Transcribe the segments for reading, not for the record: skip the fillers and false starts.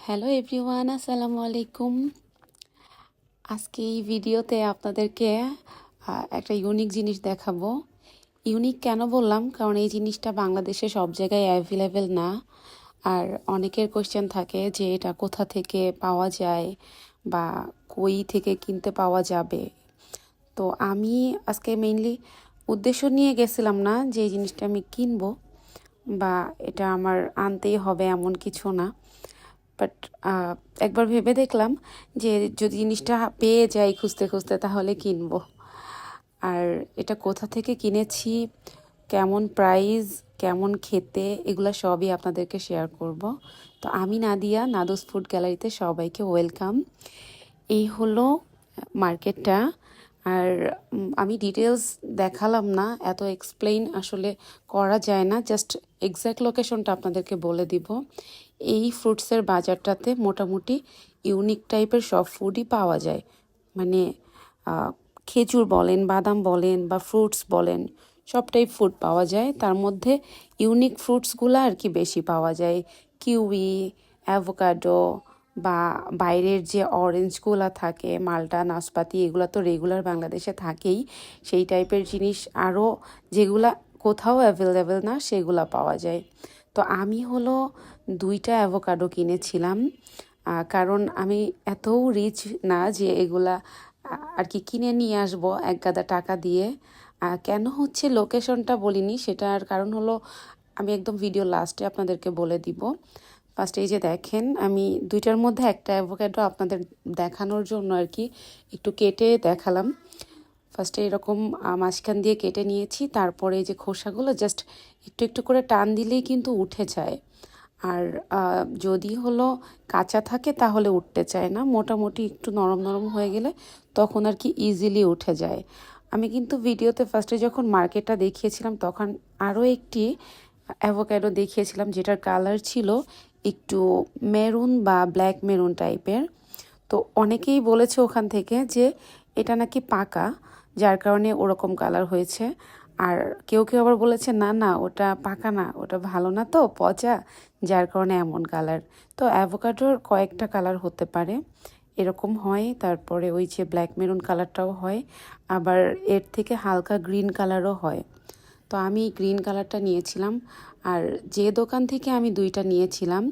Hello everyone, আসসালামু আলাইকুম। আজকে এই ভিডিওতে আপনাদেরকে একটা ইউনিক জিনিস দেখাবো। ইউনিক কেন বললাম, কারণ এই জিনিসটা বাংলাদেশে সব জায়গায় অ্যাভেলেবেল না। আর অনেকের কোয়েশ্চেন থাকে যে এটা কোথা থেকে পাওয়া যায় বা কই থেকে কিনতে পাওয়া যাবে। তো আমি আজকে মেইনলি উদ্দেশ্য নিয়ে গেছিলাম না যে এই জিনিসটা আমি কিনবো বা এটা আমার আনতেই হবে, এমন কিছু না। বাট একবার ভেবে দেখলাম যে যদি জিনিসটা পেয়ে যাই খুঁজতে খুঁজতে তাহলে কিনবো। আর এটা কোথা থেকে কিনেছি, কেমন প্রাইস, কেমন খেতে, এগুলো সবই আপনাদেরকে শেয়ার করব। তো আমি নাদিয়া, নাদোস ফুড গ্যালারিতে সবাইকে ওয়েলকাম। এই হলো মার্কেটটা। আর আমি ডিটেলস দেখালাম না, এত এক্সপ্লেইন আসলে করা যায় না, জাস্ট এক্স্যাক্ট লোকেশনটা আপনাদেরকে বলে দিব। এই ফ্রুটসের বাজারটাতে মোটামুটি ইউনিক টাইপের সব ফুডই পাওয়া যায়। মানে খেজুর বলেন, বাদাম বলেন বা ফ্রুটস বলেন, সব টাইপ ফুড পাওয়া যায়। তার মধ্যে ইউনিক ফ্রুটসগুলো আর কি বেশি পাওয়া যায়। কিউই, অ্যাভোকাডো বা বাইরের যে অরেঞ্জগুলো থাকে, মালটা, নাশপাতি, এগুলো তো রেগুলার বাংলাদেশে থাকেই। সেই টাইপের জিনিস আরও যেগুলা কোথাও অ্যাভেলেবেল না সেগুলা পাওয়া যায়। তো আমি হলো 2টা অ্যাভোকাডো কিনেছিলাম, কারণ আমি এতও রিচ না যে এগুলা আর কি কিনে নিয়ে আসবো এক গাদা টাকা দিয়ে। কেন হচ্ছে লোকেশনটা বলিনি, সেটার কারণ হলো আমি একদম ভিডিও লাস্টে আপনাদেরকে বলে দিব। ফার্স্টে এই যে দেখেন, আমি 2টার মধ্যে একটা অ্যাভোকাডো আপনাদের দেখানোর জন্য আর কি একটু কেটে দেখালাম। ফার্স্টে এরকম মাঝখান দিয়ে কেটে নিয়েছি, তারপরে এই যে খোসাগুলো জাস্ট একটু একটু করে টান দিলেই কিন্তু উঠে যায়। আর যদি হলো কাঁচা থাকে তাহলে উঠতে চায় না, মোটামুটি একটু নরম নরম হয়ে গেলে তখন আর কি ইজিলি উঠে যায়। আমি কিন্তু ভিডিওতে ফার্স্টে যখন মার্কেটটা দেখিয়েছিলাম তখন আরও একটি অ্যাভোক্যাডো দেখিয়েছিলাম যেটার কালার ছিল একটু মেরুন বা ব্ল্যাক মেরুন টাইপের। তো অনেকেই বলেছে ওখান থেকে যে এটা নাকি পাকা, যার কারণে ওরকম কালার হয়েছে। আর কেউ কেউ আবার বলেছে না না, ওটা পাকা না, ওটা ভালো না, তো পচা, যার কারণে এমন কালার। তো অ্যাভোকাডোর কয়েকটা কালার হতে পারে, এরকম হয়। তারপরে ওই যে ব্ল্যাক মেরুন কালারটাও হয়, আবার এর থেকে হালকা গ্রিন কালারও হয়। তো আমি গ্রিন কালারটা নিয়েছিলাম। আর যে দোকান থেকে আমি 2টা নিয়েছিলাম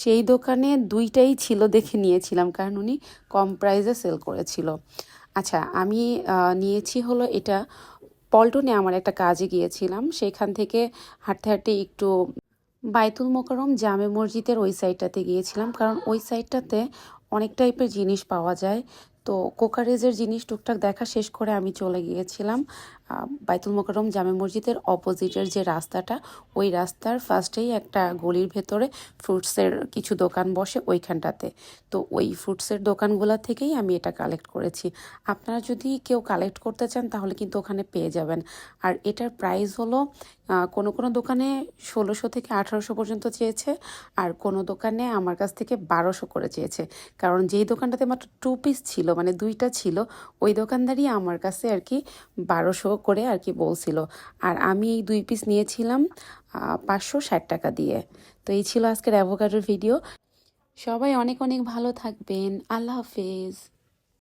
সেই দোকানে 2টাই ছিল দেখে নিয়েছিলাম, কারণ উনি কম প্রাইসে সেল করেছিল। আচ্ছা, আমি নিয়েছি হলো এটা পল্টনে, আমার একটা কাজে গিয়েছিলাম, সেখান থেকে হাঁটতে হাঁটতে একটু বাইতুল মোকাররম জামে মসজিদের ওই সাইডটাতে গিয়েছিলাম, কারণ ওই সাইডটাতে অনেক টাইপের জিনিস পাওয়া যায়। তো কোকারেজের জিনিস টুকটাক দেখা শেষ করে আমি চলে গিয়েছিলাম বাইতুল মোকাররম জামে মসজিদের অপোজিটের যে রাস্তাটা, ওই রাস্তার ফার্স্টেই একটা গলির ভেতরে ফ্রুটসের কিছু দোকান বসে ওইখানটাতে। তো ওই ফ্রুটসের দোকানগুলো থেকেই আমি এটা কালেক্ট করেছি। আপনারা যদি কেউ কালেক্ট করতে চান তাহলে কিন্তু ওখানে পেয়ে যাবেন। আর এটার প্রাইস হলো কোনো কোনো দোকানে 1600 থেকে 1800 পর্যন্ত চেয়েছে, আর কোনো দোকানে আমার কাছ থেকে 1200 করে চেয়েছে। কারণ যেই দোকানটাতে মাত্র 2 পিস ছিল, মানে 2টা ছিল, ওই দোকানদারই আমার কাছে আর কি 1200 করে আর কি বলছিল। আর আমি এই 2 পিস নিয়েছিলাম 560 টাকা দিয়ে। তো এই ছিল আজকের অ্যাভোকাডোর ভিডিও। সবাই অনেক অনেক ভালো থাকবেন। আল্লাহ হাফেজ।